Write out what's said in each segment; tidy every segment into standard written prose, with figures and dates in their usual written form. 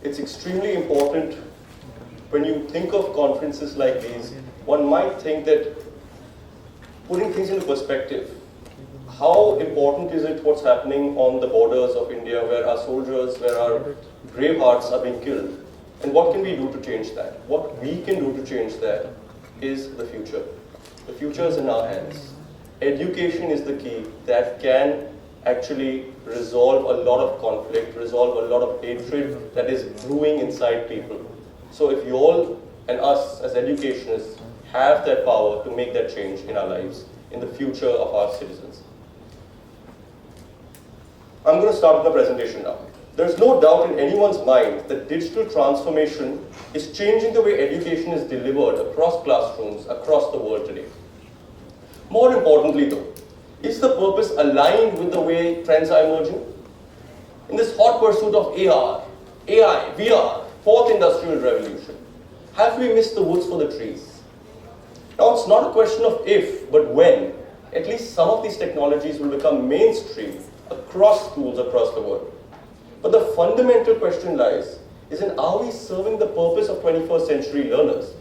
It's extremely important when you think of conferences like these. One might think that putting things into perspective, how important is it what's happening on the borders of India where our soldiers, where our brave hearts are being killed? And what can we do to change that? What we can do to change that is the future. The future is in our hands. Education is the key that can actually resolve a lot of conflict, resolve a lot of hatred that is brewing inside people. So if you all and us as educationists have that power to make that change in our lives, in the future of our citizens. I'm going to start the presentation now. There's no doubt in anyone's mind that digital transformation is changing the way education is delivered across classrooms across the world today. More importantly though, is the purpose aligned with the way trends are emerging? In this hot pursuit of AR, AI, VR, fourth industrial revolution, have we missed the woods for the trees? Now it's not a question of if, but when, at least some of these technologies will become mainstream across schools across the world. But the fundamental question lies is in, are we serving the purpose of 21st century learners?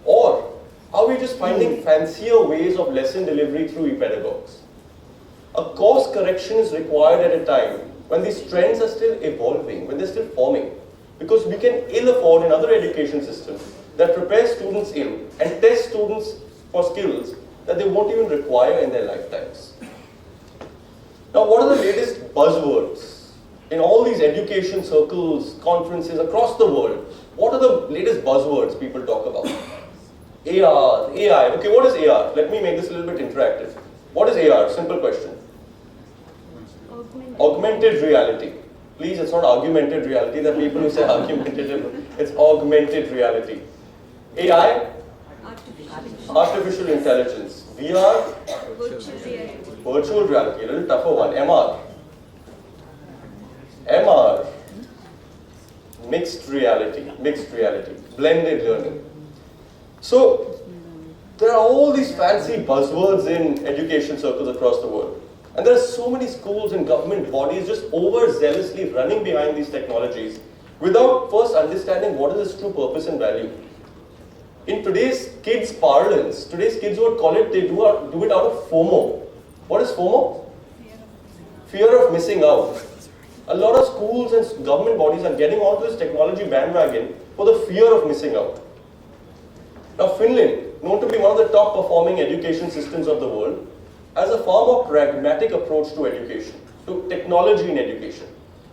Or are we just finding fancier ways of lesson delivery through e-pedagogues? A course correction is required at a time when these trends are still evolving, when they're still forming. Because we can ill afford another education system that prepares students ill and tests students for skills that they won't even require in their lifetimes. Now, what are the latest buzzwords? In all these education circles, conferences across the world, what are the latest buzzwords people talk about? AR, AI. Okay, what is AR? Let me make this a little bit interactive. What is AR? Simple question. Augmented reality. Please, it's not augmented reality. There are people who say augmentative. It's augmented reality. AI? Artificial intelligence. VR? Virtual reality. A little tougher one. MR? MR. Mixed reality. Blended learning. So, there are all these fancy buzzwords in education circles across the world. And there are so many schools and government bodies just overzealously running behind these technologies without first understanding what is its true purpose and value. In today's kids' parlance, today's kids would call it, they do it out of FOMO. What is FOMO? Fear of missing out. A lot of schools and government bodies are getting onto this technology bandwagon for the fear of missing out. Now Finland, known to be one of the top performing education systems of the world, has a far more pragmatic approach to education, to technology in education.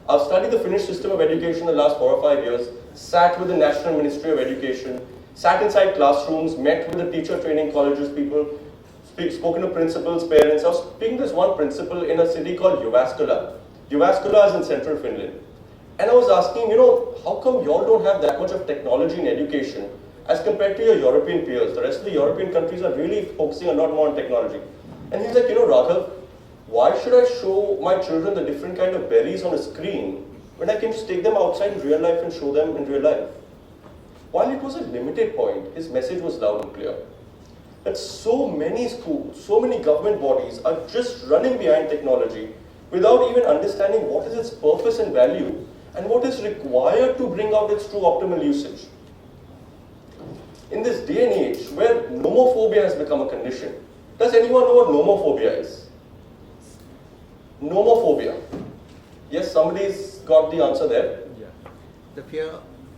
I've studied the Finnish system of education the last 4 or 5 years, sat with the National Ministry of Education, sat inside classrooms, met with the teacher training colleges people, spoken to principals, parents. I was speaking to this one principal in a city called Jyväskylä. Jyväskylä is in central Finland. And I was asking, how come y'all don't have that much of technology in education as compared to your European peers? The rest of the European countries are really focusing a lot more on technology. And he's like, Raghav, why should I show my children the different kind of berries on a screen when I can just take them outside in real life and show them in real life? While it was a limited point, his message was loud and clear. That so many schools, so many government bodies are just running behind technology without even understanding what is its purpose and value and what is required to bring out its true optimal usage. In this day and age where nomophobia has become a condition, does anyone know what nomophobia is? Nomophobia. Yes, somebody's got the answer there. Yeah. The fear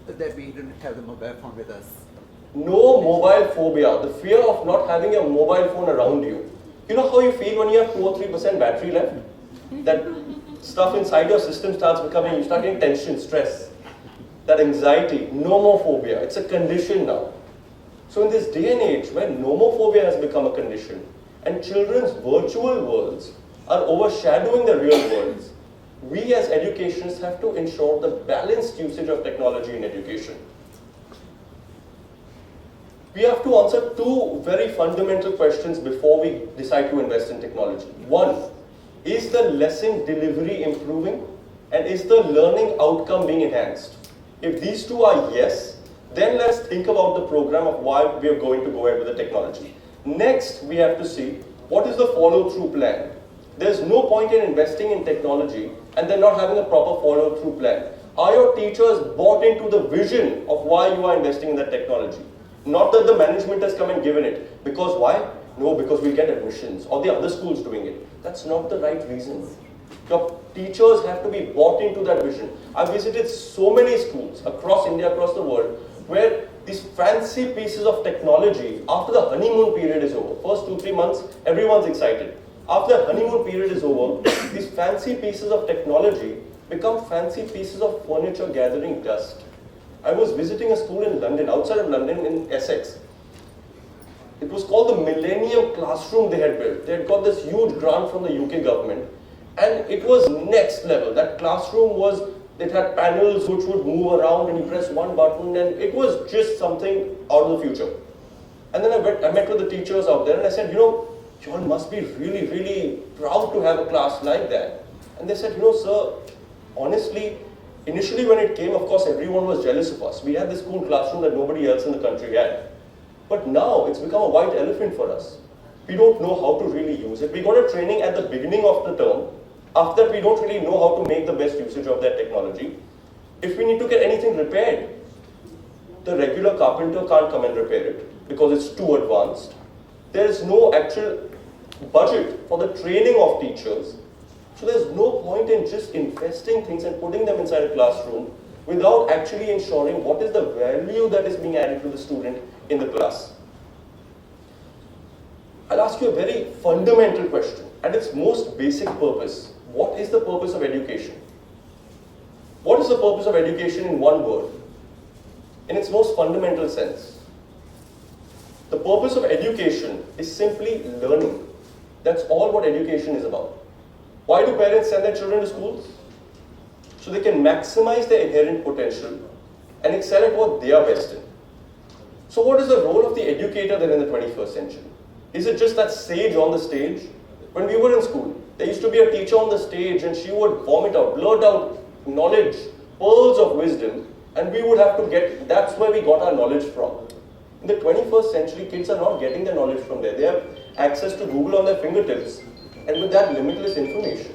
that we didn't have the mobile phone with us. No mobile phobia. The fear of not having a mobile phone around you. You know how you feel when you have 2 or 3% battery left? That stuff inside your system starts becoming, you start getting tension, stress. That anxiety, nomophobia. It's a condition now. So in this day and age where nomophobia has become a condition and children's virtual worlds are overshadowing the real worlds, we as educationists have to ensure the balanced usage of technology in education. We have to answer 2 very fundamental questions before we decide to invest in technology. One, is the lesson delivery improving? And is the learning outcome being enhanced? If these 2 are yes, then let's think about the program of why we are going to go ahead with the technology. Next, we have to see what is the follow-through plan. There's no point in investing in technology and then not having a proper follow-through plan. Are your teachers bought into the vision of why you are investing in that technology? Not that the management has come and given it. Because why? No, because we get admissions or the other schools doing it. That's not the right reason. Your teachers have to be bought into that vision. I've visited so many schools across India, across the world, where these fancy pieces of technology, after the honeymoon period is over, first 2-3 months, everyone's excited. After the honeymoon period is over, these fancy pieces of technology become fancy pieces of furniture gathering dust. I was visiting a school in London, outside of London in Essex. It was called the Millennium Classroom they had built. They had got this huge grant from the UK government, and it was next level. That classroom was, it had panels which would move around and you press one button, and it was just something out of the future. And then I met with the teachers out there and I said, you know, you all must be really, really proud to have a class like that. And they said, you know, sir, honestly, initially when it came, of course, everyone was jealous of us. We had this cool classroom that nobody else in the country had. But now it's become a white elephant for us. We don't know how to really use it. We got a training at the beginning of the term. After that, we don't really know how to make the best usage of that technology. If we need to get anything repaired, the regular carpenter can't come and repair it because it's too advanced. There is no actual budget for the training of teachers. So there's no point in just investing things and putting them inside a classroom without actually ensuring what is the value that is being added to the student in the class. I'll ask you a very fundamental question. At its most basic purpose, what is the purpose of education? What is the purpose of education in one word? In its most fundamental sense. The purpose of education is simply learning. That's all what education is about. Why do parents send their children to schools? So they can maximize their inherent potential and excel at what they are best in. So what is the role of the educator then in the 21st century? Is it just that sage on the stage? When we were in school, there used to be a teacher on the stage and she would vomit out, blurt out knowledge, pearls of wisdom, and we would have to get, that's where we got our knowledge from. In the 21st century, kids are not getting their knowledge from there. They have access to Google on their fingertips, and with that, limitless information.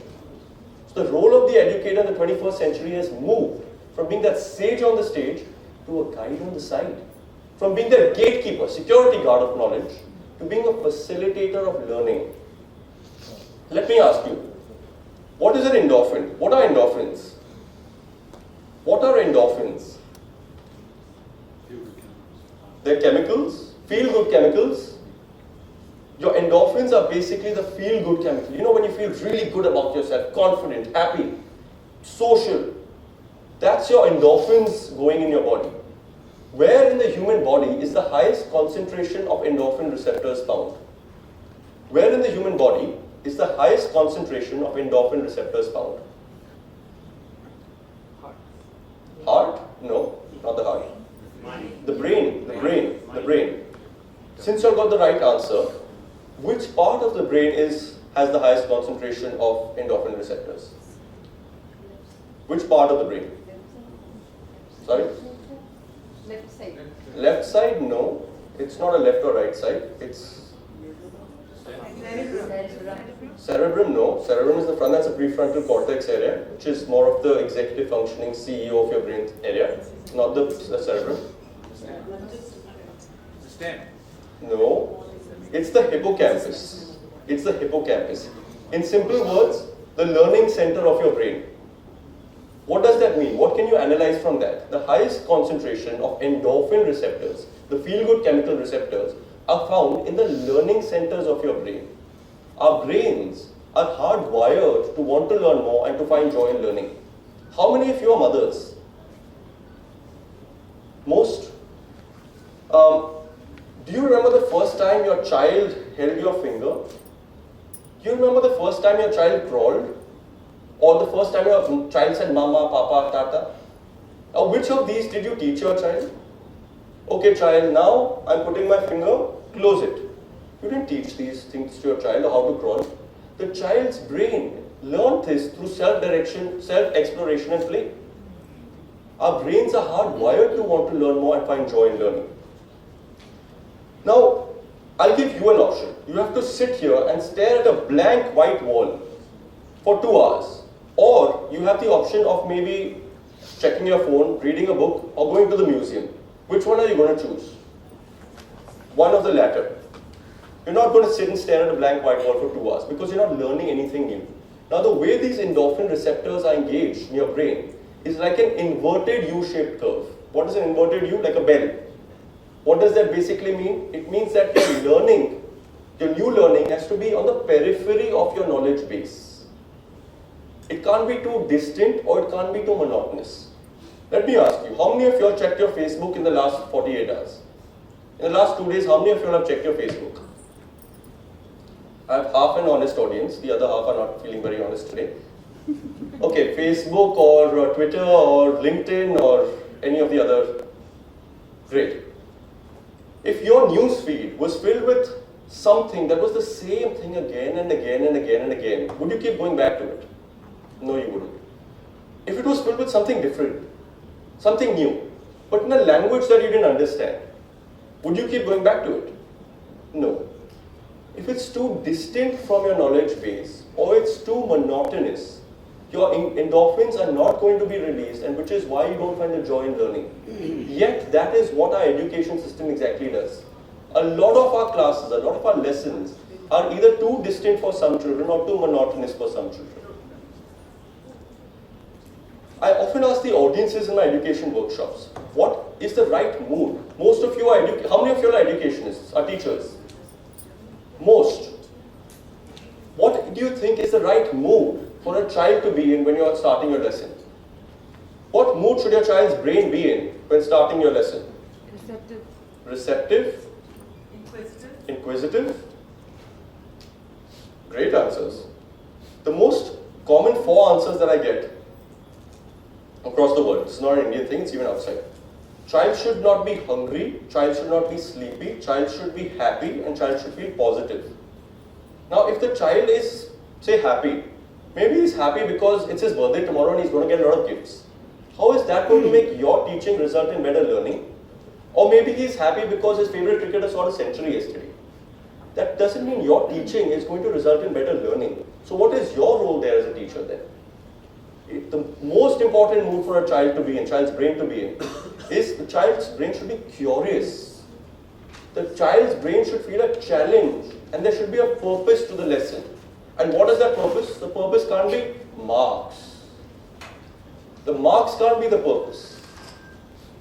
So the role of the educator in the 21st century has moved from being that sage on the stage to a guide on the side. From being the gatekeeper, security guard of knowledge, to being a facilitator of learning. Let me ask you, what is an endorphin? What are endorphins? What are endorphins? They're chemicals, feel-good chemicals. Your endorphins are basically the feel-good chemical. You know when you feel really good about yourself, confident, happy, social. That's your endorphins going in your body. Where in the human body is the highest concentration of endorphin receptors found? Where in the human body is the highest concentration of endorphin receptors found? Heart? No, not the heart. The brain, the brain, the brain. Since you've got the right answer, which part of the brain has the highest concentration of endorphin receptors? Which part of the brain? Sorry? Left side. Left side? No. It's not a left or right side. It's cerebrum, no. Cerebrum is the front, that's a prefrontal cortex area, which is more of the executive functioning CEO of your brain area, not the cerebrum. Stem. No. It's the hippocampus. It's the hippocampus. In simple words, the learning center of your brain. What does that mean? What can you analyze from that? The highest concentration of endorphin receptors, the feel-good chemical receptors, are found in the learning centers of your brain. Our brains are hardwired to want to learn more and to find joy in learning. How many of you are mothers? Most? Do you remember the first time your child held your finger? Do you remember the first time your child crawled? Or the first time your child said mama, papa, tata? Now, which of these did you teach your child? Okay, child, now I'm putting my finger, close it. You didn't teach these things to your child or how to crawl. The child's brain learned this through self-direction, self-exploration and play. Our brains are hardwired to want to learn more and find joy in learning. Now, I'll give you an option. You have to sit here and stare at a blank white wall for 2 hours. Or you have the option of maybe checking your phone, reading a book, or going to the museum. Which one are you going to choose? One of the latter. You're not going to sit and stare at a blank white wall for 2 hours because you're not learning anything new. Now the way these endorphin receptors are engaged in your brain is like an inverted U-shaped curve. What is an inverted U? Like a bell. What does that basically mean? It means that your learning, your new learning has to be on the periphery of your knowledge base. It can't be too distant or it can't be too monotonous. Let me ask you, how many of you have checked your Facebook in the last 48 hours? In the last 2 days, how many of you have checked your Facebook? I have half an honest audience, the other half are not feeling very honest today. Okay, Facebook or Twitter or LinkedIn or any of the other. Great. If your news feed was filled with something that was the same thing again and again and again and again, would you keep going back to it? No, you wouldn't. If it was filled with something different, something new, but in a language that you didn't understand, would you keep going back to it? No. If it's too distant from your knowledge base or it's too monotonous, your endorphins are not going to be released, and which is why you don't find the joy in learning. Yet that is what our education system exactly does. A lot of our classes, a lot of our lessons are either too distant for some children or too monotonous for some children. I often ask the audiences in my education workshops, what is the right mood? Most of you are, how many of you are educationists, are teachers? Most. What do you think is the right mood for a child to be in when you are starting your lesson? What mood should your child's brain be in when starting your lesson? Receptive. Receptive? Inquisitive. Inquisitive? Great answers. The most common 4 answers that I get across the world, it's not an Indian thing, it's even outside. Child should not be hungry, child should not be sleepy, child should be happy, and child should feel positive. Now, if the child is, say, happy, maybe he's happy because it's his birthday tomorrow and he's going to get a lot of gifts. How is that going to make your teaching result in better learning? Or maybe he's happy because his favorite cricketer scored a century yesterday. That doesn't mean your teaching is going to result in better learning. So what is your role there as a teacher then? The most important mood for a child to be in, child's brain to be in, is the child's brain should be curious. The child's brain should feel a challenge and there should be a purpose to the lesson. And what is that purpose? The purpose can't be marks. The marks can't be the purpose.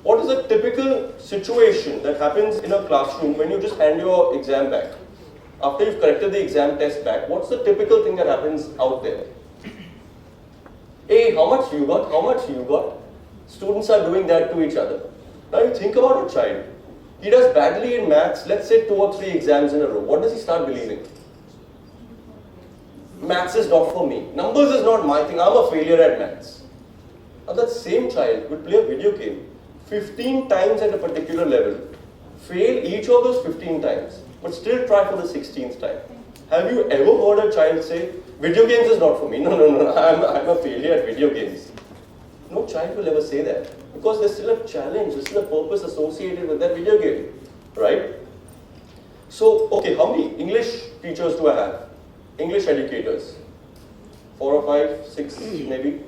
What is a typical situation that happens in a classroom when you just hand your exam back? After you've corrected the exam test back, what's the typical thing that happens out there? Hey, how much you got? How much you got? Students are doing that to each other. Now you think about a child. He does badly in maths, let's say 2 or 3 exams in a row. What does he start believing? Maths is not for me. Numbers is not my thing. I'm a failure at maths. Now that same child would play a video game 15 times at a particular level, fail each of those 15 times, but still try for the 16th time. Have you ever heard a child say, video games is not for me? No, I'm a failure at video games. No child will ever say that because there's still a challenge, there's still a purpose associated with that video game, right? So, okay, how many English teachers do I have? English educators? 4 or 5, 6 maybe?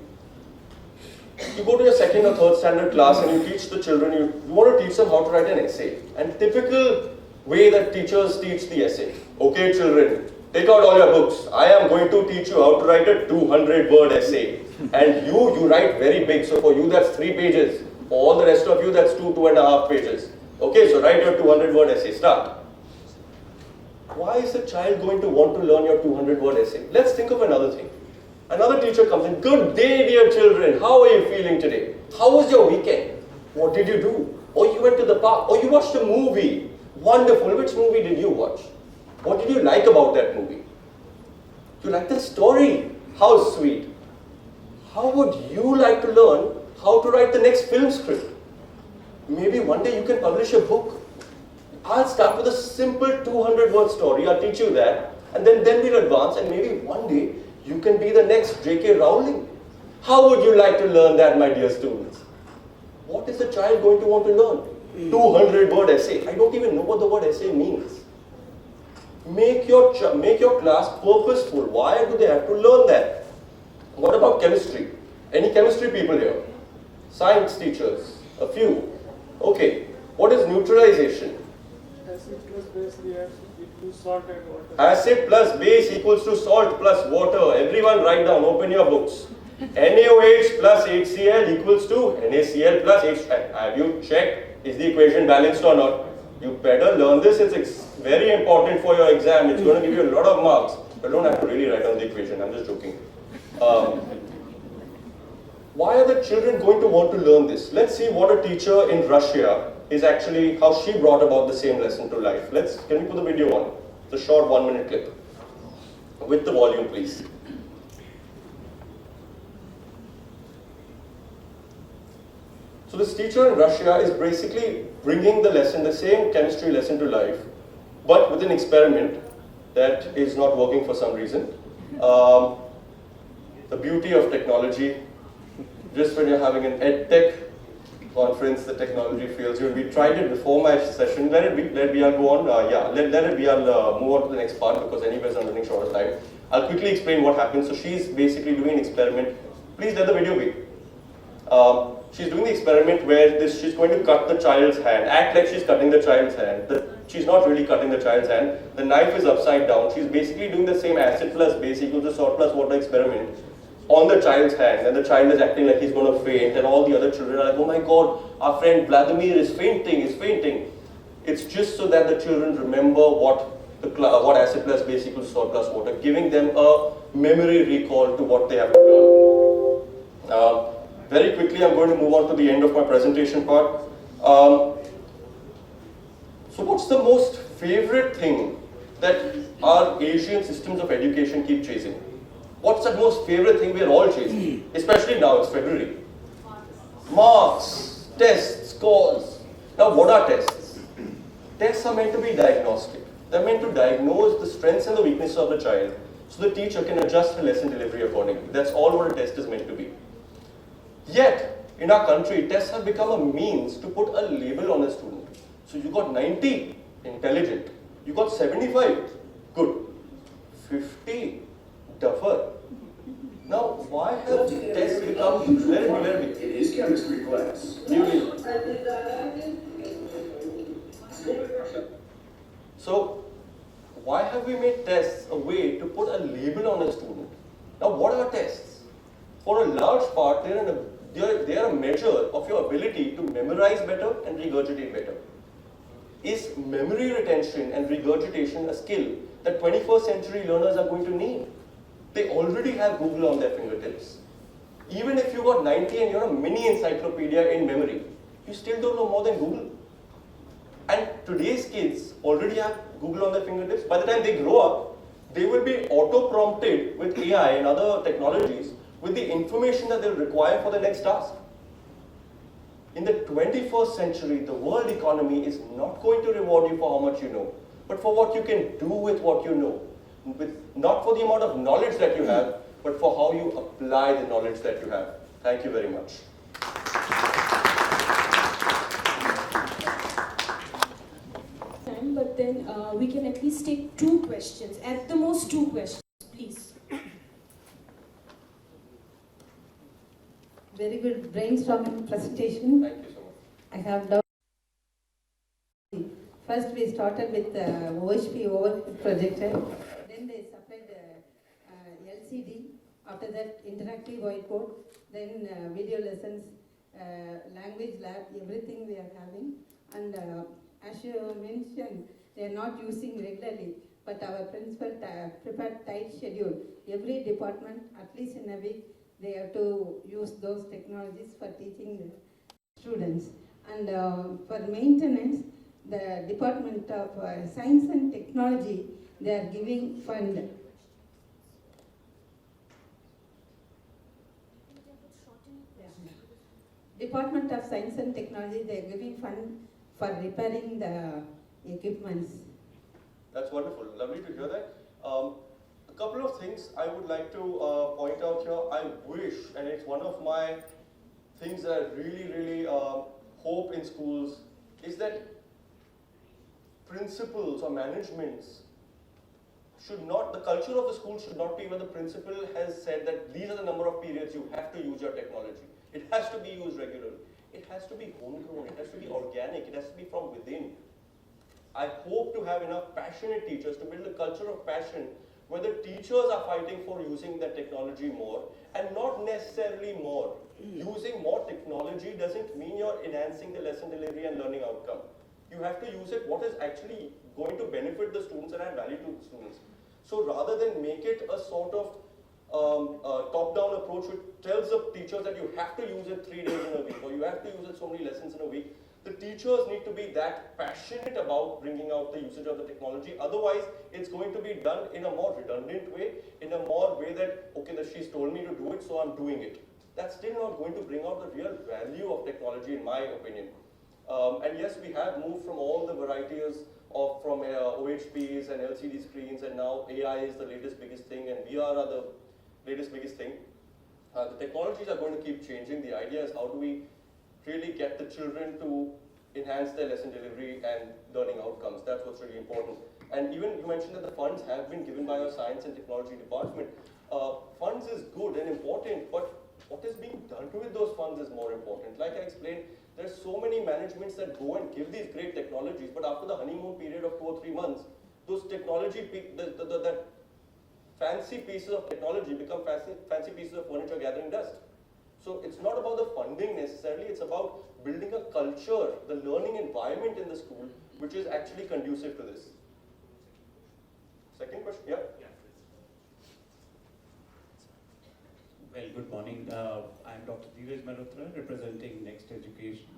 You go to your 2nd or 3rd standard class and you teach the children, you want to teach them how to write an essay. And typical way that teachers teach the essay. Okay children, take out all your books. I am going to teach you how to write a 200-word essay. And you write very big. So for you that's 3 pages. For all the rest of you that's 2.5 pages. Okay, so write your 200-word essay. Start. Why is the child going to want to learn your 200-word essay? Let's think of another thing. Another teacher comes in. Good day, dear children. How are you feeling today? How was your weekend? What did you do? Oh, you went to the park. Oh, you watched a movie. Wonderful. Which movie did you watch? What did you like about that movie? You like the story. How sweet. How would you like to learn how to write the next film script? Maybe one day you can publish a book. I'll start with a simple 200-word story. I'll teach you that. And then we'll advance and maybe one day you can be the next J.K. Rowling. How would you like to learn that, my dear students? What is the child going to want to learn? 200-word essay. I don't even know what the word essay means. Make your class purposeful. Why do they have to learn that? What about chemistry? Any chemistry people here? Science teachers, a few. Okay, what is neutralization? Acid plus base reacts with salt and water. Acid plus base equals to salt plus water. Everyone write down, open your books. NaOH plus HCl equals to NaCl plus H. Have you checked, is the equation balanced or not? You better learn this, it's very important for your exam. It's going to give you a lot of marks. But don't have to really write down the equation, I'm just joking. Why are the children going to want to learn this? Let's see what a teacher in Russia is actually, how she brought about the same lesson to life. Can we put the video on? It's a short 1-minute clip. With the volume, please. So this teacher in Russia is basically bringing the lesson, the same chemistry lesson to life, but with an experiment that is not working for some reason. The beauty of technology, just when you're having an EdTech conference, the technology fails you. We tried it before my session. Let it be, I'll go on. Let it be, I'll move on to the next part because anyways I'm running short of time. I'll quickly explain what happened. So she's basically doing an experiment. Please let the video be. She's doing the experiment where she's going to cut the child's hand, act like she's cutting the child's hand. She's not really cutting the child's hand. The knife is upside down. She's basically doing the same acid plus base equals to salt plus water experiment on the child's hand, and the child is acting like he's going to faint, and all the other children are like, oh my god, our friend Vladimir is fainting. It's just so that the children remember what acid plus base equals salt plus water, giving them a memory recall to what they have to learn. Very quickly, I'm going to move on to the end of my presentation part. So what's the most favorite thing that our Asian systems of education keep chasing? What's the most favorite thing we're all chasing? Especially now, it's February. Marks, tests, scores. Now, what are tests? Tests are meant to be diagnostic. They're meant to diagnose the strengths and the weaknesses of the child so the teacher can adjust her lesson delivery accordingly. That's all what a test is meant to be. Yet, in our country, tests have become a means to put a label on a student. So you got 90, intelligent. You got 75, good. 50, duffer. Now, why have tests become, let it be. In his chemistry class. So, why have we made tests a way to put a label on a student? Now, what are tests? For a large part, they are a measure of your ability to memorize better and regurgitate better. Is memory retention and regurgitation a skill that 21st century learners are going to need? They already have Google on their fingertips. Even if you got 90 and you're a mini encyclopedia in memory, you still don't know more than Google. And today's kids already have Google on their fingertips. By the time they grow up, they will be auto-prompted with AI and other technologies with the information that they'll require for the next task. In the 21st century, the world economy is not going to reward you for how much you know, but for what you can do with what you know. Not for the amount of knowledge that you have, but for how you apply the knowledge that you have. Thank you very much. But then we can at least take 2 questions, at the most 2 questions, please. Very good brainstorming presentation. Thank you so much. I have done. First, we started with OHP overhead projector. Then they supplied LCD. After that, interactive whiteboard. Then video lessons, language lab, everything we are having. And as you mentioned, they are not using regularly. But our principal prepared tight schedule. Every department, at least in a week, they have to use those technologies for teaching the students. And for maintenance, the Department of Science and Technology, they are giving fund. Department of Science and Technology, they are giving fund for repairing the equipments. That's wonderful. Lovely to hear that. A couple of things I would like to point out here. I wish, and it's one of my things that I really hope in schools, is that principals or managements should not, the culture of the school should not be where the principal has said that these are the number of periods you have to use your technology. It has to be used regularly. It has to be homegrown. It has to be organic. It has to be from within. I hope to have enough passionate teachers to build a culture of passion where the teachers are fighting for using that technology more and not necessarily more. Using more technology doesn't mean you're enhancing the lesson delivery and learning outcome. You have to use it what is actually going to benefit the students and add value to the students. So rather than make it a sort of top-down approach which tells the teachers that you have to use it 3 days in a week or you have to use it so many lessons in a week, the teachers need to be that passionate about bringing out the usage of the technology. Otherwise, it's going to be done in a more redundant way, in a more way that, okay, that she's told me to do it, so I'm doing it. That's still not going to bring out the real value of technology, in my opinion. And yes, we have moved from all the varieties of from OHPs and LCD screens, and now AI is the latest biggest thing, and VR are the latest biggest thing. The technologies are going to keep changing. The idea is how do we really get the children to enhance their lesson delivery and learning outcomes. That's what's really important. And even you mentioned that the funds have been given by our science and technology department. Funds is good and important, but what is being done with those funds is more important. Like I explained, there's so many managements that go and give these great technologies, but after the honeymoon period of 2 or 3 months, those technology, that fancy pieces of technology become fancy pieces of furniture gathering dust. So it's not about the funding necessarily, it's about building a culture, the learning environment in the school, which is actually conducive to this. Second question, yeah? Well, good morning. I'm Dr. Dheeraj Malhotra, representing Next Education.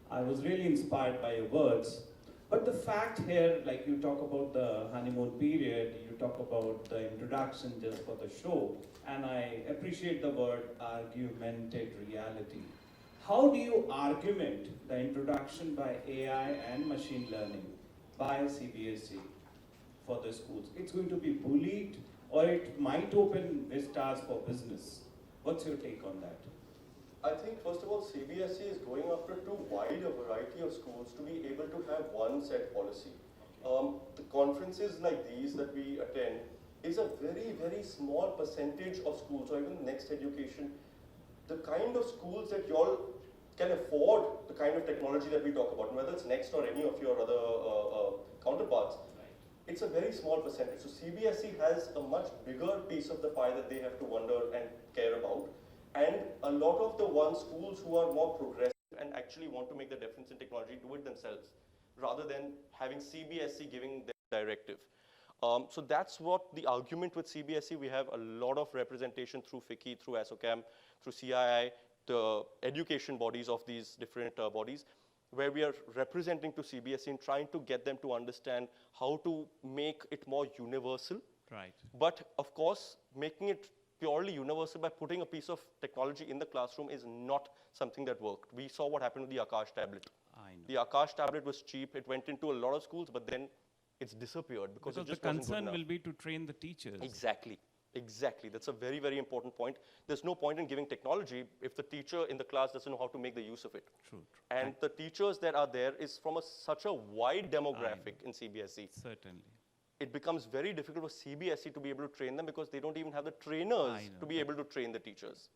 I was really inspired by your words, but the fact here, like you talk about the honeymoon period, you talk about the introduction just for the show, and I appreciate the word augmented reality. How do you argument the introduction by AI and machine learning by CBSE for the schools? It's going to be bullied, or it might open vistas for business. What's your take on that? I think first of all, CBSE is going after too wide a variety of schools to be able to have one set policy. The conferences like these that we attend is a very, very small percentage of schools, or even Next Education. The kind of schools that y'all can afford the kind of technology that we talk about, whether it's Next or any of your other counterparts, it's a very small percentage. So CBSE has a much bigger piece of the pie that they have to wonder and care about. And a lot of the schools who are more progressive and actually want to make the difference in technology do it themselves, rather than having CBSE giving the directive. So that's what the argument with CBSE. We have a lot of representation through FICCI, through ASSOCHAM, through CII, the education bodies of these different bodies, where we are representing to CBSE and trying to get them to understand how to make it more universal. Right. But of course, making it purely universal by putting a piece of technology in the classroom is not something that worked. We saw what happened with the Akash tablet. I know. The Akash tablet was cheap. It went into a lot of schools, but then it's disappeared because it just the wasn't good concern enough. will be to train the teachers. Exactly. Exactly. That's a very, very important point. There's no point in giving technology if the teacher in the class doesn't know how to make the use of it. True. And the teachers that are there is from such a wide demographic in CBSE. Certainly. It becomes very difficult for CBSE to be able to train them because they don't even have the trainers to be able to train the teachers.